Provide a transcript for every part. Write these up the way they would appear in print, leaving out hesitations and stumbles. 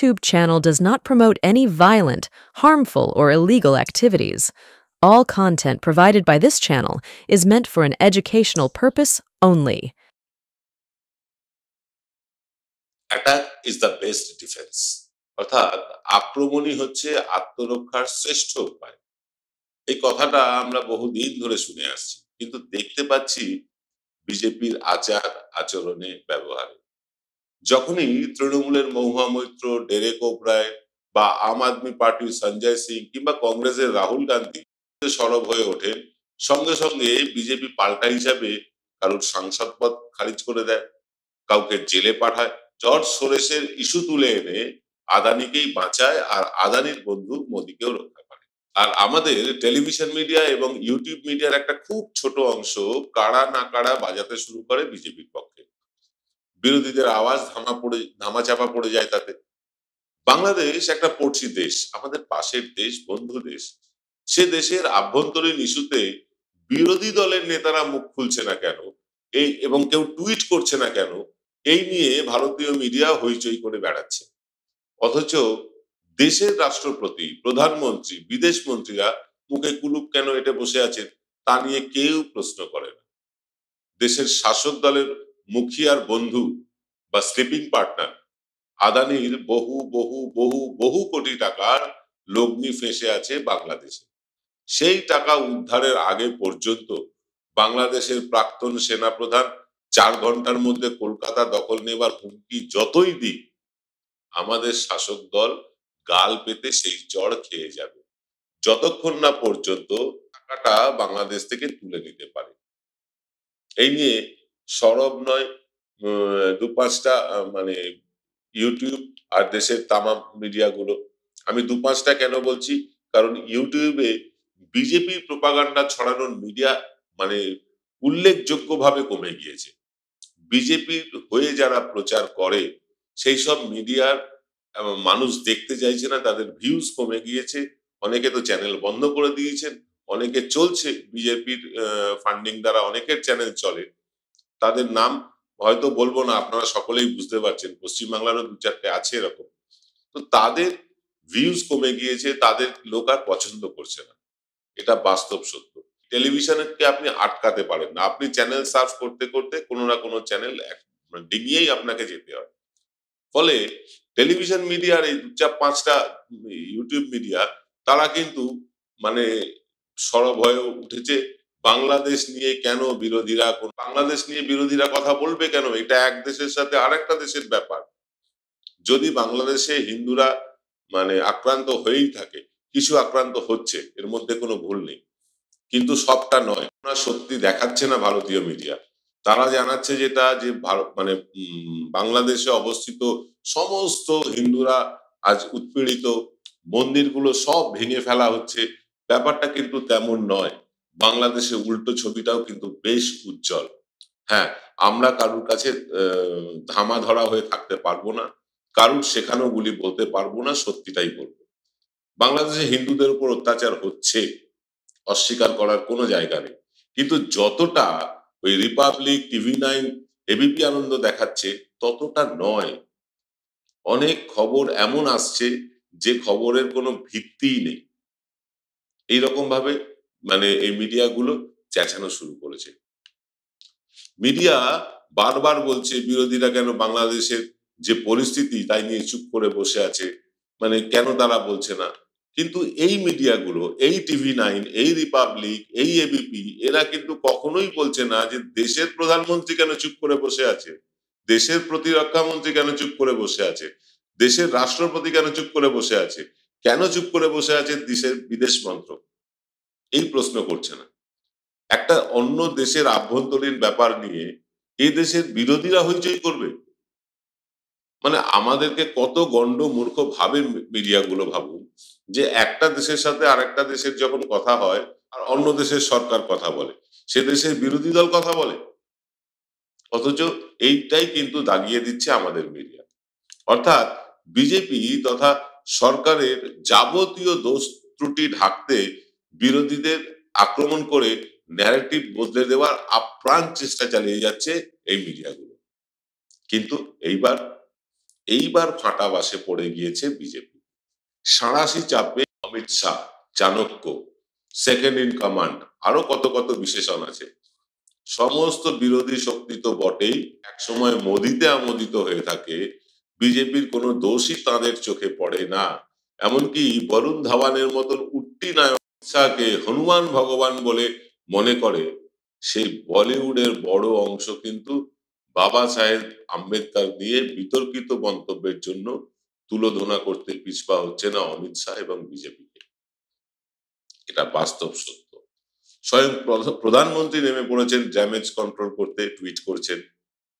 YouTube channel does not promote any violent, harmful, or illegal activities. All content provided by this channel is meant for an educational purpose only. Attack is the best defense. অর্থাৎ আক্রমণই হচ্ছে আত্মরক্ষার শ্রেষ্ঠ উপায়। এই কথাটা আমরা বহুদিন ধরে শুনে আসছি, কিন্তু দেখতে পাচ্ছি বিজেপির আচার আচরণে ব্যবহারে। যখনই তৃণমূলের মহুয়া মৈত্র, ডেরেক ওব্রায়েন বা আম আদমি পার্টির সঞ্জয় সিং কিংবা কংগ্রেসের রাহুল গান্ধী সরব হয়ে ওঠেন, সঙ্গে সঙ্গে বিজেপি পাল্টা হিসাবে কারোর সাংসদ পদ খারিজ করে দেয়, কাউকে জেলে পাঠায়, জর্জ সোরেসের ইস্যু তুলে এনে আদানিকেই বাঁচায় আর আদানির বন্ধু মোদিকেও রক্ষা করে। আর আমাদের টেলিভিশন মিডিয়া এবং ইউটিউব মিডিয়ার একটা খুব ছোট অংশ কাড়া না কাড়া বাজাতে শুরু করে বিজেপির পক্ষে। বিরোধীদের আওয়াজ ধামাচাপা পড়ে যায় তাতে। বাংলাদেশ একটা পড়শি দেশ, আমাদের পাশের দেশ, বন্ধু দেশ। সে দেশের আভ্যন্তরীণ ইস্যুতে বিরোধী দলের নেতারা মুখ খুলছে না কেন, এবং কেউ টুইট করছে না কেন, এই নিয়ে ভারতীয় মিডিয়া হইচই করে বেড়াচ্ছে। অথচ দেশের রাষ্ট্রপতি, প্রধানমন্ত্রী, বিদেশ মন্ত্রীরা মুখে কুলুপ কেন এঁটে বসে আছেন তা নিয়ে কেউ প্রশ্ন করে না। দেশের শাসক দলের মুখিয়ার বন্ধু বা স্লিপিং পার্টনার আদানির বহু বহু বহু বহু কোটি টাকার লগ্নি ফেঁসে আছে বাংলাদেশে। সেই টাকা উদ্ধারের আগে পর্যন্ত বাংলাদেশের প্রাক্তন সেনাপ্রধান 4 ঘন্টার মধ্যে কলকাতা দখল নেবার হুমকি যতই দিক, আমাদের শাসক দল গাল পেতে সেই চড় খেয়ে যাবে, যতক্ষণ না পর্যন্ত টাকাটা বাংলাদেশ থেকে তুলে নিতে পারে। এই নিয়ে সরব নয় 2-5টা মানে ইউটিউব আর দেশের তামাম মিডিয়াগুলো। আমি 2-5টা কেন বলছি? কারণ ইউটিউবে বিজেপির প্রোপাগান্ডা ছড়ানোর মিডিয়া মানে উল্লেখযোগ্যভাবে কমে গিয়েছে। বিজেপির হয়ে যারা প্রচার করে সেই সব মিডিয়ার মানুষ দেখতে চাইছে না, তাদের ভিউজ কমে গিয়েছে। অনেকে তো চ্যানেল বন্ধ করে দিয়েছেন, অনেকে চলছে বিজেপির ফান্ডিং দ্বারা অনেকের চ্যানেল চলে। তাদের নাম হয়তো বলবো না, আপনারা সকলেই বুঝতে পারছেন, পশ্চিমবাংলারও 2-4টে আছে এরকম। তো তাদের ভিউজ কমে গিয়েছে, তাদের লোক আর পছন্দ করছে না, এটা বাস্তব সত্য। টেলিভিশনকে আপনি আটকাতে পারেন না, আপনি চ্যানেল সার্চ করতে করতে কোনো না কোনো চ্যানেল ডিঙিয়েই আপনাকে যেতে হয়। ফলে টেলিভিশন মিডিয়ার এই 2-4-5টা ইউটিউব মিডিয়া তারা কিন্তু মানে সরব হয়ে উঠেছে বাংলাদেশ নিয়ে কেন বিরোধীরা, বাংলাদেশ নিয়ে বিরোধীরা কথা বলবে কেন? এটা এক দেশের সাথে আরেকটা দেশের ব্যাপার। যদি বাংলাদেশে হিন্দুরা মানে আক্রান্ত হয়েই থাকে, কিছু আক্রান্ত হচ্ছে, এর মধ্যে কোনো ভুল নেই, কিন্তু সবটা নয়। সত্যি দেখাচ্ছে না ভারতীয় মিডিয়া। তারা জানাচ্ছে যেটা যে মানে বাংলাদেশে অবস্থিত সমস্ত হিন্দুরা আজ উৎপীড়িত, মন্দিরগুলো সব ভেঙে ফেলা হচ্ছে। ব্যাপারটা কিন্তু তেমন নয়। বাংলাদেশে উল্টো ছবিটাও কিন্তু বেশ উজ্জ্বল। হ্যাঁ, আমরা কারুর কাছে ধামা ধরা হয়ে থাকতে পারবো না, কারুর শেখানো গুলি বলতে পারবো না, সত্যিটাই বলবো। বাংলাদেশে হিন্দুদের উপর অত্যাচার হচ্ছে, অস্বীকার করার কোনো জায়গা নেই, কিন্তু যতটা ওই রিপাবলিক, TV9, এবিপি আনন্দ দেখাচ্ছে ততটা নয়। অনেক খবর এমন আসছে যে খবরের কোনো ভিত্তিই নেই। এইরকম ভাবে মানে এই মিডিয়াগুলো চেঁচানো শুরু করেছে। মিডিয়া বারবার বলছে বিরোধীরা কেন বাংলাদেশের যে পরিস্থিতি তাই নিয়ে চুপ করে বসে আছে, মানে কেন তারা বলছে না। কিন্তু এই মিডিয়াগুলো, এই TV9, এই রিপাবলিক, এই এবিপি, এরা কিন্তু কখনোই বলছে না যে দেশের প্রধানমন্ত্রী কেন চুপ করে বসে আছে, দেশের প্রতিরক্ষা মন্ত্রী কেন চুপ করে বসে আছে, দেশের রাষ্ট্রপতি কেন চুপ করে বসে আছে, কেন চুপ করে বসে আছে দেশের বিদেশ মন্ত্রক, এই প্রশ্ন করছে না। একটা অন্য দেশের আভ্যন্তরীণ ব্যাপার নিয়ে এই দেশের বিরোধীরা হইচই করবে, মানে আমাদেরকে কত গণ্ড মূর্খ ভাবে মিডিয়াগুলো। ভাবুন যে একটা দেশের সাথে আরেকটা দেশের যখন কথা হয় আর অন্য দেশের সরকার কথা বলে, সে দেশের বিরোধী দল কথা বলে, অথচ এইটাই কিন্তু দাগিয়ে দিচ্ছে আমাদের মিডিয়া। অর্থাৎ বিজেপি তথা সরকারের যাবতীয় দোষ ত্রুটি ঢাকতে বিরোধীদের আক্রমণ করে ন্যারেটিভ বদলে দেওয়ার আপ্রাণ চেষ্টা চালিয়ে যাচ্ছে এই মিডিয়াগুলো। কিন্তু এইবার এইবার ফাটা বাসে পড়ে গিয়েছে বিজেপি। সাঁড়াশি চাপে Amit Shah, Chanakya, second in command, আরো কত কত বিশেষণ আছে। সমস্ত বিরোধী শক্তি তো বটেই, একসময় মোদিতে আমোদিত হয়ে থাকে, বিজেপির কোনো দোষই তাদের চোখে পড়ে না। এমনকি বরুণ ধাওয়ানের মতন উট্টি নায়ক শাহকে হনুমান ভগবান বলে মনে করে। সেই বলিউডের বড় অংশ কিন্তু বাবা সাহেব আম্বেদকর নিয়ে বিতর্কিত মন্তব্যের জন্য তুলোধনা করতে পিছপা হচ্ছে না অমিত শাহ এবং বিজেপিকে। এটা বাস্তব সত্য। স্বয়ং প্রধানমন্ত্রী নেমে পড়েছেন ড্যামেজ কন্ট্রোল করতে, টুইট করছেন।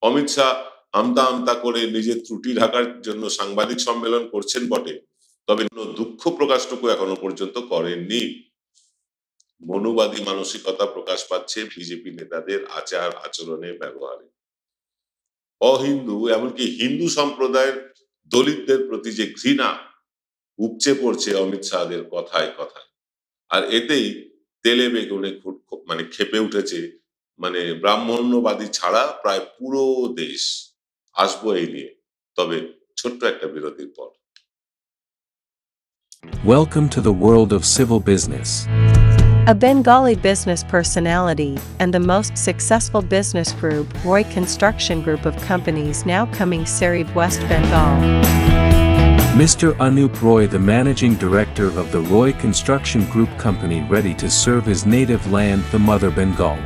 অমিত শাহ আমতা আমতা করে নিজের ত্রুটি ঢাকার জন্য সাংবাদিক সম্মেলন করছেন বটে, তবে কোনো দুঃখ প্রকাশটুকু এখনো পর্যন্ত করেননি। মনুবাদী মানসিকতা প্রকাশ পাচ্ছে বিজেপি নেতাদের আচার আচরণে, ব্যবহারে। অহিন্দু, এমনকি হিন্দু সম্প্রদায়ের দলিতদের প্রতি যে ঘৃণা উপচে পড়ছে অমিত শাহদের কথায় কথায়, আর এতেই তেলে বেগুনে মানে খেপে উঠেছে মানে ব্রাহ্মণ্যবাদী ছাড়া প্রায় পুরো দেশ। আসবো এই নিয়ে, তবে ছোট্ট একটা বিরতির পর। Welcome to the world of civil business. A Bengali business personality and the most successful business group, Roy Construction Group of companies, now coming Sarib, West Bengal. Mr. Anup Roy, the managing director of the Roy Construction Group company, ready to serve his native land, the mother Bengal.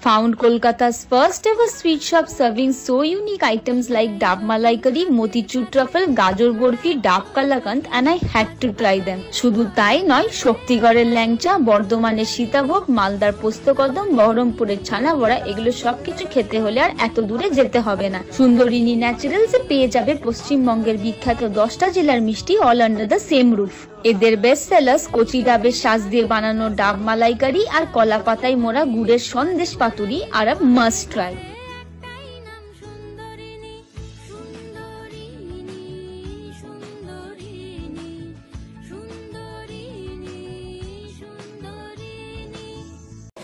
Found Kolkata's first ever sweet shop serving so unique items like Dab Malai Curry, Motichur Truffle, Gajor Borfi, Dab Kalakand, and I had to try them. শুধু তাই নয়, শক্তিগড়ের ল্যাংচা, বর্ধমানের সীতাভোগ, মালদার পোস্তকদম, বহরমপুরের ছানা বড়া, এগুলো সবকিছু খেতে হলে আর এত দূরে যেতে হবে না। সুন্দরিনী ন্যাচারালসে পেয়ে যাবে পশ্চিমবঙ্গের বিখ্যাত 10টা জেলার মিষ্টি all under the same roof. এদের বেস্ট সেলার্স কচি ডাবের শাঁস দিয়ে বানানো ডাব মালাইকারি আর কলা পাতায় মোড়া গুড়ের সন্দেশ পাতুরি আর মাস্ট ট্রাই।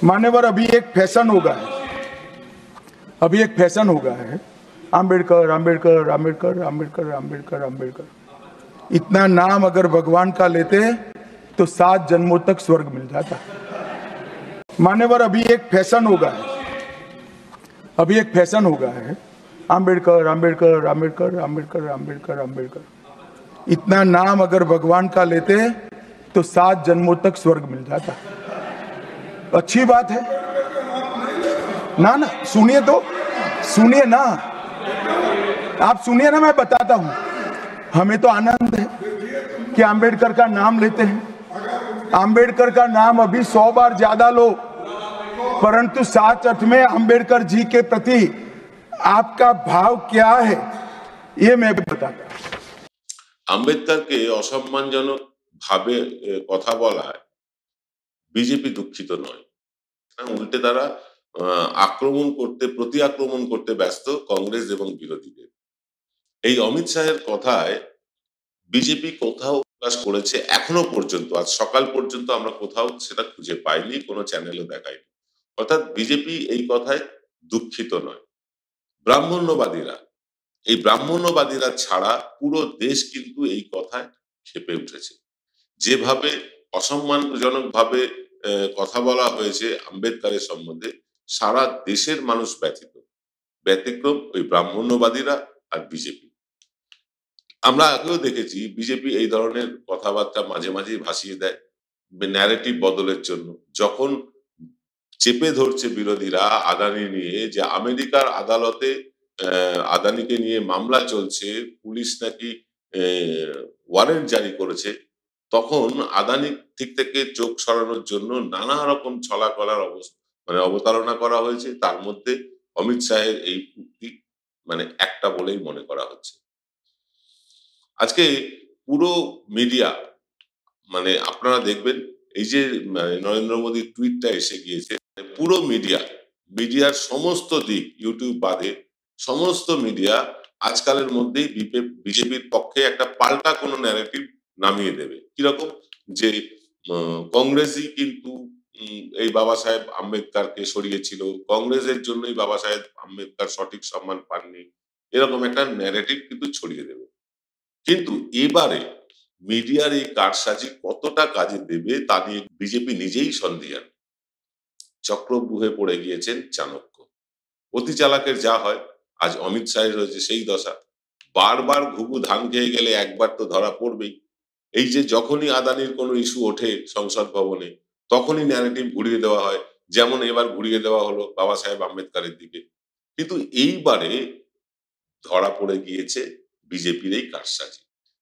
मान्यवर, अभी एक फैशन हो गया है, अभी एक फैशन हो गया है, आम्बेडकर आम्बेडकर आम्बेडकर आम्बेडकर आम्बेडकर आम्बेडकर। इतना नाम अगर भगवान का लेते तो 7 जन्मों तक स्वर्ग मिल जाता। मान्यवर, अभी एक फैशन हो गया है, अभी एक फैशन हो गया है, आम्बेडकर आम्बेडकर आम्बेडकर आम्बेडकर आम्बेडकर आम्बेडकर। इतना नाम अगर भगवान का लेते तो 7 जन्मों तक स्वर्ग मिल जाता। अच्छी बात है ना? ना सुनिए तो, सुनिए ना, आप सुनिए ना, मैं बताता हूं। हमें तो आनंद है कि आम्बेडकर का नाम लेते हैं। आम्बेडकर का नाम अभी 100 बार ज्यादा लो, परंतु साथ अर्थ में आम्बेडकर जी के प्रति आपका भाव क्या है ये मैं बताता हूं। আম্বেদকরকে অসম্মানজনক ভাবে কথা বলায় বিজেপি দুঃখিত নয়, উল্টে তারা আক্রমণ করতে, প্রতি আক্রমণ করতে ব্যস্ত কংগ্রেস এবং বিরোধীদের। এই অমিত শাহের কথায় বিজেপি কোথাও প্রকাশ করেছে এখনো পর্যন্ত, আজ সকাল পর্যন্ত আমরা কোথাও সেটা খুঁজে পাইনি, কোনো চ্যানেলও দেখায়নি। অর্থাৎ বিজেপি এই কথায় দুঃখিত নয়। ব্রাহ্মণ্যবাদীরা, এই ব্রাহ্মণ্যবাদীরা ছাড়া পুরো দেশ কিন্তু এই কথায় ক্ষেপে উঠেছে। যেভাবে অসম্মানজনক ভাবে কথা বলা হয়েছে আম্বেদকরের সম্বন্ধে, সারা দেশের মানুষ ব্যথিত। ব্যতিক্রম ওই ব্রাহ্মণ্যবাদীরা আর বিজেপি। আমরা আগেও দেখেছি বিজেপি এই ধরনের কথাবার্তা মাঝে মাঝেই ভাসিয়ে দেয় ন্যারেটিভ বদলের জন্য। যখন চেপে ধরছে বিরোধীরা আদানি নিয়ে, যে আমেরিকার আদালতে আদানিকে নিয়ে মামলা চলছে, পুলিশ নাকি ওয়ারেন্ট জারি করেছে, তখন আদানি ঠিক থেকে চোখ সরানোর জন্য নানা রকম ছলা কলার অবতারণা করা হয়েছে। তার মধ্যে অমিত শাহের এই উক্তি মানে একটা বলেই মনে করা হচ্ছে। আজকে পুরো মিডিয়া, মানে আপনারা দেখবেন এই যে নরেন্দ্র মোদীর টুইটটা এসে গিয়েছে, পুরো মিডিয়ার সমস্ত দিক, ইউটিউব বাদে সমস্ত মিডিয়া আজকালের মধ্যেই বিজেপির পক্ষে একটা পাল্টা কোনো ন্যারেটিভ নামিয়ে দেবে। কিরকম? যে কংগ্রেসই কিন্তু এই বাবা সাহেব আম্বেদকরকে সরিয়েছিল, কংগ্রেসের জন্যই বাবা সাহেব আম্বেদকর সঠিক সম্মান পাননি, এরকম একটা ন্যারেটিভ কিন্তু ছড়িয়ে দেবে। কিন্তু এবারে মিডিয়ার এই কারসাজি কতটা কাজে দেবে তা নিয়ে বিজেপি নিজেই সন্দিহান। চক্রব্যূহে পড়ে গিয়েছেন চাণক্য। অতি চালাকের যা হয়, আজ অমিত শাহের হয়েছে সেই দশা। বারবার ঘুঘু ধান খেয়ে গেলে একবার তো ধরা পড়বেই। এই যে যখনই আদানির কোনো ইস্যু ওঠে সংসদ ভবনে, তখনই ন্যারেটিভ ঘুরিয়ে দেওয়া হয়, যেমন এবার ঘুরিয়ে দেওয়া হলো বাবা সাহেব আম্বেদকরের দিকে। কিন্তু এইবারে ধরা পড়ে গিয়েছে বিজেপির এই কারসাজি।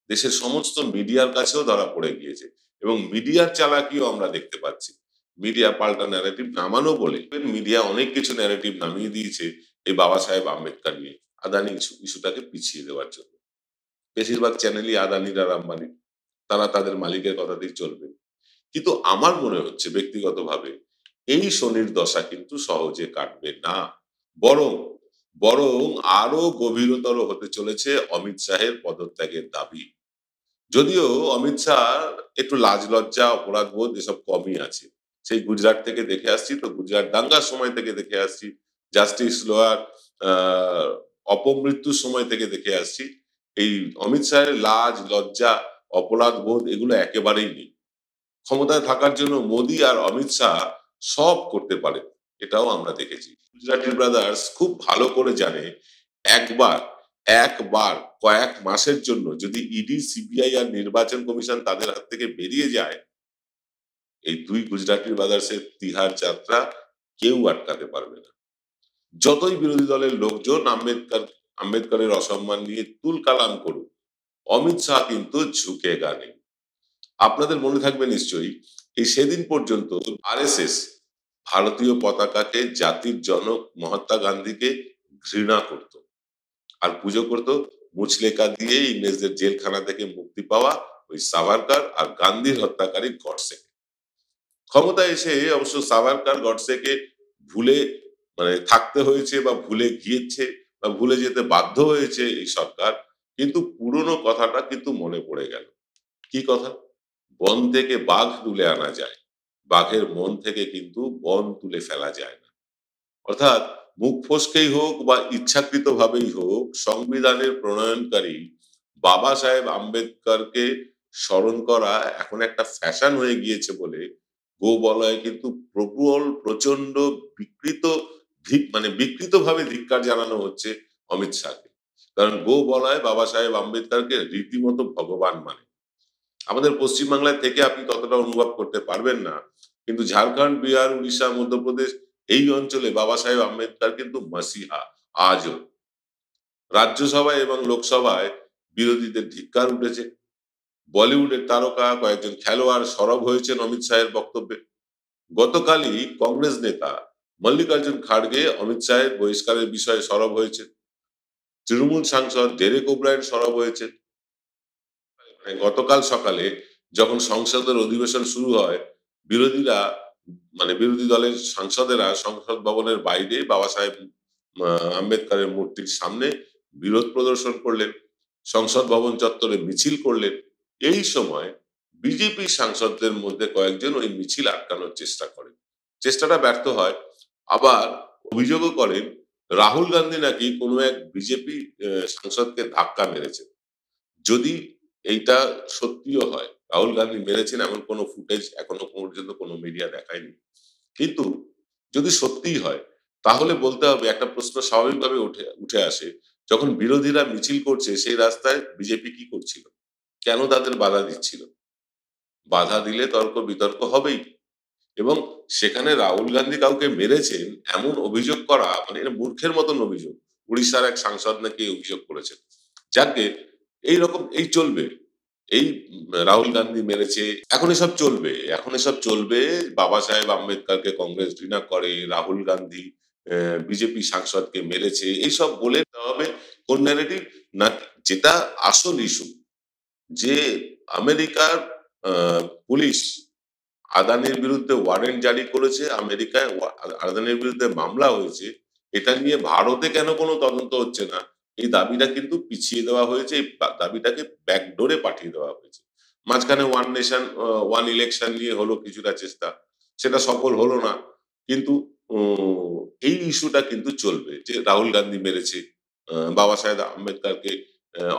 দেশের সমস্ত মিডিয়ার কাছেও ধরা পড়ে গিয়েছে এবং মিডিয়ার চালাকিও আমরা দেখতে পাচ্ছি। মিডিয়া পাল্টা ন্যারেটিভ নামানো বলে মিডিয়া অনেক কিছু ন্যারেটিভ নামিয়ে দিয়েছে এই বাবা সাহেব আম্বেদকর নিয়ে, আদানি ইস্যুটাকে পিছিয়ে দেওয়ার জন্য। বেশিরভাগ চ্যানেলই আদানির আর আম্বানির, তারা তাদের মালিকের কথাতেই চলবে। কিন্তু আমার মনে হচ্ছে ব্যক্তিগতভাবে এই শনির দশা কিন্তু সহজে কাটবে না, বরং বরং আরো গভীরতর হতে চলেছে অমিত শাহের পদত্যাগের দাবি। যদিও অমিত শাহ একটু লাজ লজ্জা অপরাধ বোধ এসব কমই আছে, সেই গুজরাট থেকে দেখে আসছি, তো গুজরাট দাঙ্গার সময় থেকে দেখে আসছি, জাস্টিস লোয়ার অপমৃত্যুর সময় থেকে দেখে আসছি, এই অমিত শাহের লাজ লজ্জা অপরাধ বোধ এগুলো একেবারেই নেই। ক্ষমতায় থাকার জন্য মোদী আর অমিত শাহ সব করতে পারে, এটাও আমরা দেখেছি। গুজরাটি ব্রাদার্স খুব ভালো করে জানে একবার একবার কয়েক মাসের জন্য যদি ইডি সিবিআই আর নির্বাচন কমিশন তাদের হাত থেকে বেরিয়ে যায়, এই দুই গুজরাটি ব্রাদার্সের তিহার যাত্রা কেউ আটকাতে পারবে না। যতই বিরোধী দলের লোকজন আম্বেদকরের অসম্মান নিয়ে তুল কালাম করুক, অমিত শাহ কিন্তু ঝুঁকে গানে। আপনাদের মনে থাকবে নিশ্চয়ই, এই সেদিন পর্যন্ত আরএসএস ভারতীয় পতাকাকে জাতির জনক মহাত্মা গান্ধীকে ঘৃণা করত আর পুজো করত মুচলেকা দিয়ে ইংরেজদের জেলখানা থেকে মুক্তি পাওয়া ওই সাভারকার আর গান্ধীর হত্যাকারী গডসেকে। ক্ষমতায় এসে অবশ্য সাভারকার গডসেকে ভুলে থাকতে হয়েছে বা ভুলে গিয়েছে বা ভুলে যেতে বাধ্য হয়েছে এই সরকার, কিন্তু পুরনো কথাটা কিন্তু মনে পড়ে গেল। কি কথা? বন থেকে বাঘ তুলে আনা যায়, বাঘের মন থেকে কিন্তু বন তুলে ফেলা যায় না। অর্থাৎ মুখ ফসকেই হোক বা ইচ্ছাকৃত ভাবেই হোক, সংবিধানের প্রণয়নকারী বাবা সাহেব আম্বেদকরকে স্মরণ করা এখন একটা ফ্যাশন হয়ে গিয়েছে বলে গোবলয়ে কিন্তু প্রবল প্রচন্ড বিকৃতভাবে ধিক্কার জানানো হচ্ছে অমিত শাহকে। কারণ গোবলয়ে বাবা সাহেব আম্বেদকরকে রীতিমতো ভগবান মানে। আমাদের পশ্চিমবাংলায় থেকে আপনি ততটা অনুভব করতে পারবেন না, কিন্তু ঝাড়খণ্ড, বিহার, উড়িষ্যা, মধ্যপ্রদেশ এই অঞ্চলে বাবা সাহেব আম্বেদকর কিন্তু মাসিহা আজও। রাজ্যসভায় এবং লোকসভায় বিরোধীদের ধিক্কার উঠেছে। বলিউডের তারকা কয়েকজন খেলোয়াড় সরব হয়েছেন অমিত শাহের বক্তব্যে। গতকালই কংগ্রেস নেতা মল্লিকার্জুন খাড়গে অমিত শাহের বহিষ্কারের বিষয়ে সরব হয়েছে। তৃণমূল সাংসদ ডেরেক ওব্রায়েন সরব হয়েছেন। গতকাল সকালে যখন সংসদের অধিবেশন শুরু হয়, বিরোধী দলের সাংসদেরা সংসদ ভবনের বাইরে বাবা সাহেব আম্বেদকরের মূর্তির সামনে বিরোধ প্রদর্শন করলেন, সংসদ ভবন চত্বরে মিছিল করলেন। এই সময় বিজেপি সাংসদদের মধ্যে কয়েকজন ওই মিছিল আটকানোর চেষ্টা করেন, চেষ্টাটা ব্যর্থ হয়। আবার অভিযোগও করেন রাহুল গান্ধী নাকি কোনো এক বিজেপি সাংসদকে ধাক্কা মেরেছেন। যদি এইটা সত্যিও হয়, রাহুল গান্ধী মেরেছেন এমন কোনো ফুটেজ এখনো পর্যন্ত কোনো মিডিয়া দেখায়নি, কিন্তু যদি সত্যিই হয় তাহলে বলতে হবে, একটা প্রশ্ন স্বাভাবিকভাবে উঠে আসে, যখন বিরোধীরা মিছিল করছে সেই রাস্তায় বিজেপি কি করছিল, কেন তাদের বাধা দিচ্ছিল? বাধা দিলে তর্ক বিতর্ক হবেই, এবং সেখানে রাহুল গান্ধী কাউকে মেরেছেন এমন অভিযোগ করা এটা মূর্খের মতন অভিযোগ। উড়িষ্যার এক সাংসদ নাকি অভিযোগ করেছেন। যাকে এই চলবে, এই রাহুল গান্ধী মেরেছে, এখন এসব চলবে। বাবা সাহেব আম্বেদকরকে কংগ্রেস ঘৃণা করে, রাহুল গান্ধী বিজেপি সাংসদকে মেরেছে, এইসব বলে হবে কোন ন্যারেটিভ না, যেটা আসল ইস্যু, যে আমেরিকার পুলিশ আদানির বিরুদ্ধে ওয়ারেন্ট জারি করেছে, আমেরিকায় আদানির বিরুদ্ধে মামলা হয়েছে, এটা নিয়ে ভারতে কেন কোনো তদন্ত হচ্ছে না, এই দাবিটা কিন্তু পিছিয়ে দেওয়া হয়েছে, এই দাবিটাকে ব্যাকডোরে পাঠিয়ে দেওয়া হয়েছে। মাঝখানে ওয়ান নেশন ওয়ান ইলেকশন নিয়ে হলো কিছুটা চেষ্টা, সেটা সফল হলো না, কিন্তু এই ইস্যুটা কিন্তু চলবে যে রাহুল গান্ধী মেরেছে, বাবা সাহেব আম্বেদকরকে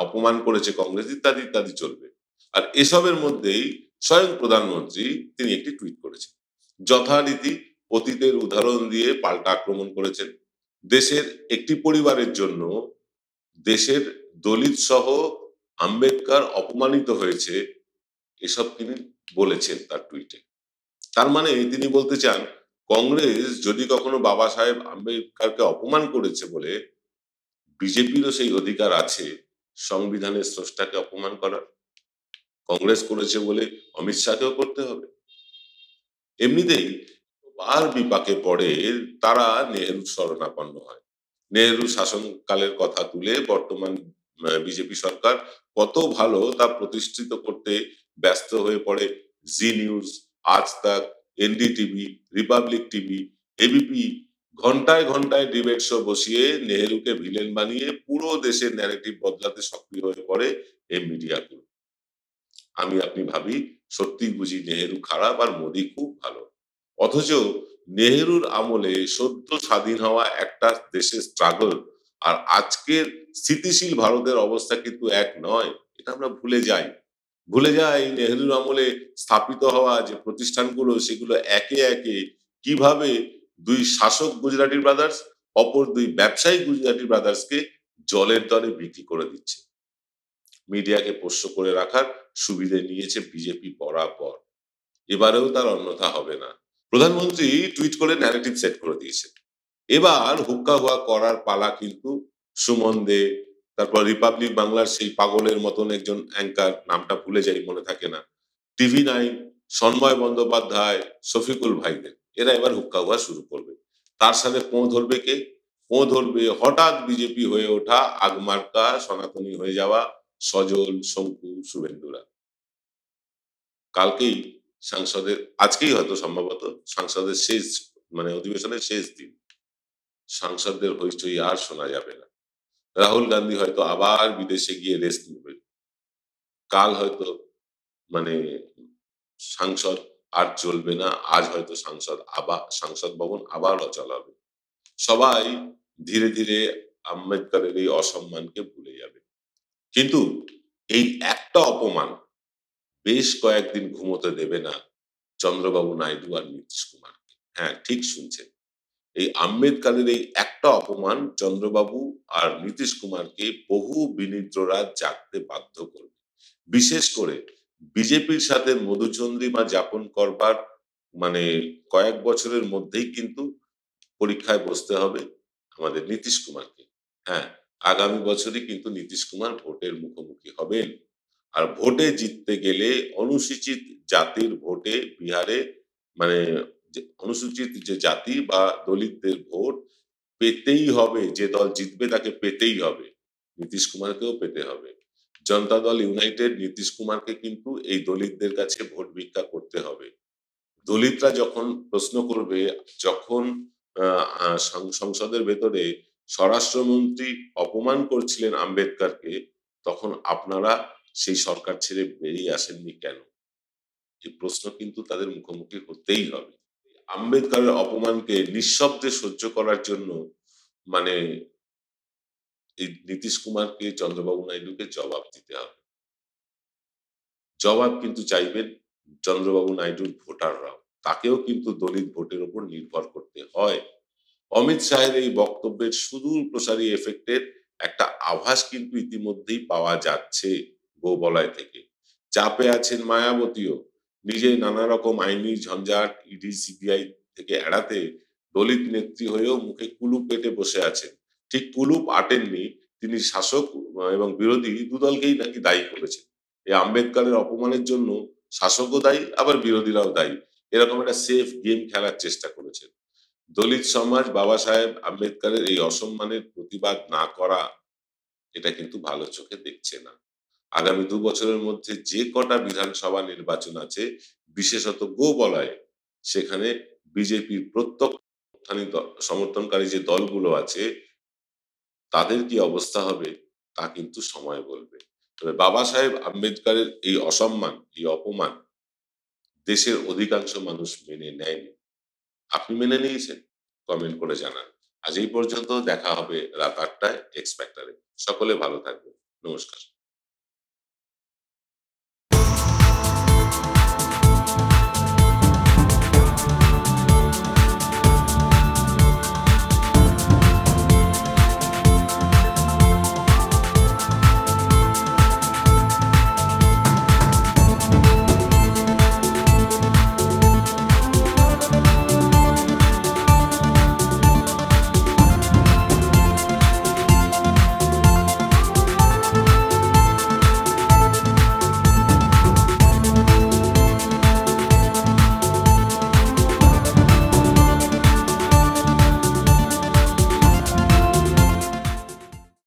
অপমান করেছে কংগ্রেস, ইত্যাদি ইত্যাদি চলবে। আর এসবের মধ্যেই স্বয়ং প্রধানমন্ত্রী তিনি একটি টুইট করেছেন, যথারীতি অতীতের উদাহরণ দিয়ে পাল্টা আক্রমণ করেছেন। দেশের একটি পরিবারের জন্য দেশের দলিত সহ আম্বেদকর অপমানিত হয়েছে, এসব তিনি বলেছেন তার টুইটে। তার মানে তিনি বলতে চান, কংগ্রেস যদি কখনো বাবা সাহেব আম্বেদকরকে অপমান করেছে বলে বিজেপিরও সেই অধিকার আছে সংবিধানের স্রষ্টাকে অপমান করার। কংগ্রেস করেছে বলে অমিত শাহকেও করতে হবে। এমনিতেই বার বিপাকে পড়ে তারা নেহেরুর শরণাপন্ন হয়। নেহেরু শাসনকালের কথা তুলে বর্তমান বিজেপি সরকার কত ভালো তা প্রতিষ্ঠিত করতে ব্যস্ত হয়ে পড়ে জি নিউজ, আজ তাক, এনডিটিভি, রিপাবলিক টিভি, এবিপি। ঘন্টায় ঘন্টায় ডিবেট শো বসিয়ে নেহেরুকে ভিলেন বানিয়ে পুরো দেশের ন্যারেটিভ বদলাতে সক্রিয় হয়ে পড়ে এই মিডিয়াগুলো। আমি আপনি ভাবি সত্যি বুঝি নেহেরু খারাপ আর মোদি খুব ভালো, অথচ নেহেরুর আমলে সদ্য স্বাধীন হওয়া একটা দেশের স্ট্রাগল আর আজকের স্থিতিশীল ভারতের অবস্থা কিন্তু এক নয়। এটা আমরা ভুলে যাই নেহেরুর আমলে স্থাপিত হওয়া যে প্রতিষ্ঠানগুলো সেগুলো একে একে কিভাবে দুই শাসক গুজরাটি ব্রাদার্স অপর দুই ব্যবসায়ী গুজরাটি ব্রাদার্সকে জলের দরে বিক্রি করে দিচ্ছে। মিডিয়াকে পোষ্য করে রাখার সুবিধে নিয়েছে বিজেপি বরাবর, এবারেও তার অন্যথা হবে না। প্রধানমন্ত্রী টুইট করে ন্যারেটিভ সেট করে দিয়েছেন, এবার হুক্কা হুয়া করার পালা কিন্তু সুমন দে, তারপর রিপাবলিক বাংলার সেই পাগলের মতন একজন অ্যাঙ্কার, নামটা ভুলে যাই, মনে থাকে না, TV9, সন্ময় বন্দ্যোপাধ্যায়, শফিকুল ভাইদের, এরা এবার হুক্কা হুয়া শুরু করবে। তার সাথে পোঁ ধরবে কে? পোঁ ধরবে হঠাৎ বিজেপি হয়ে ওঠা আগমার্কা সনাতনী হয়ে যাওয়া সজল, শঙ্কু, শুভেন্দুরা। কালকেই সংসদের, আজকেই হয়তো সম্ভবত সংসদের শেষ অধিবেশনের শেষ দিন, সাংসদদের হইচই আর শোনা যাবে না। রাহুল গান্ধী হয়তো আবার বিদেশে গিয়ে রেস্ট নেবে। কাল হয়তো সাংসদ আর চলবে না, আজ হয়তো সংসদ ভবন আবার অচল হবে। সবাই ধীরে ধীরে আম্বেদকরের এই অসম্মানকে ভুলে যাবে। কিন্তু এই একটা অপমান বেশ কয়েকদিন ঘুমোতে দেবে না চন্দ্রবাবু নাইডু আর নীতিশ কুমারকে। হ্যাঁ, ঠিক শুনছেন, এই আম্বেদকরের এই একটা অপমান চন্দ্রবাবু আর নীতিশ কুমারকে বহু বিনিদ্র রাত জাগতে বাধ্য করবে। বিশেষ করে বিজেপির সাথে মধুচন্দ্রিমা যাপন করবার কয়েক বছরের মধ্যেই কিন্তু পরীক্ষায় বসতে হবে আমাদের নীতিশ কুমারকে। হ্যাঁ, আগামী বছরই কিন্তু নীতিশ কুমার ভোটের মুখোমুখি হবেন। আর ভোটে জিততে গেলে অনুসূচিত জাতির ভোটে বিহারে অনুসূচিত যে জাতি বা দলিতদের ভোট পেতেই হবে। যে দল জিতবে তাকে পেতেই হবে, নীতিশ কুমারকেও পেতে হবে। জনতা দল ইউনাইটেড নীতিশ কুমারকে কিন্তু এই দলিতদের কাছে ভোট ভিক্ষা করতে হবে। দলিতরা যখন প্রশ্ন করবে, যখন সংসদের ভেতরে স্বরাষ্ট্রমন্ত্রী অপমান করছিলেন আম্বেদকরকে, তখন আপনারা সেই সরকার ছেড়ে বেরিয়ে আসেননি কেন? এই প্রশ্ন কিন্তু তাদের মুখোমুখি হতেই হবে। আম্বেদকরের অপমানকে নিঃশব্দে সহ্য করার জন্য এই নীতিশ কুমারকে, চন্দ্রবাবু নাইডুকে জবাব দিতে হবে। জবাব কিন্তু চাইবেন চন্দ্রবাবু নাইডুর ভোটাররাও, তাকেও কিন্তু দলিত ভোটের উপর নির্ভর করতে হয়। অমিত শাহের এই বক্তব্যের সুদূর প্রসারী এফেক্টের একটা আভাস কিন্তু ইতিমধ্যেই পাওয়া যাচ্ছে গোবলয় থেকে। চাপে আছেন মায়াবতীও, নিজে নানা রকম আইনি ঝঞ্ঝাট ইডি সিবিআই থেকে এড়াতে দলিত নেত্রী হয়েও মুখে কুলুপ পেটে বসে আছেন। ঠিক কুলুপ আটেননি, তিনি শাসক এবং বিরোধী দুদলকেই নাকি দায়ী করেছেন। এই আম্বেদকরের অপমানের জন্য শাসকও দায়ী, আবার বিরোধীরাও দায়ী, এরকম একটা সেফ গেম খেলার চেষ্টা করেছেন। দলিত সমাজ বাবা সাহেব আম্বেদকরের এই অসম্মানের প্রতিবাদ না করা, এটা কিন্তু ভালো চোখে দেখছে না। আগামী 2 বছরের মধ্যে যে কটা বিধানসভা নির্বাচন আছে, বিশেষত গোবলয়ে, সেখানে বিজেপির প্রত্যক্ষ সমর্থনকারী যে দলগুলো আছে তাদের কি অবস্থা হবে তা কিন্তু সময় বলবে। তবে বাবা সাহেব আম্বেদকরের এই অসম্মান, এই অপমান দেশের অধিকাংশ মানুষ মেনে নেয়নি। আপনি মেনে নিয়েছেন? কমেন্ট করে জানান। আজ এই পর্যন্ত, দেখা হবে রাত ৮টায় এক্স ফ্যাক্টরে। সকলে ভালো থাকবেন। নমস্কার।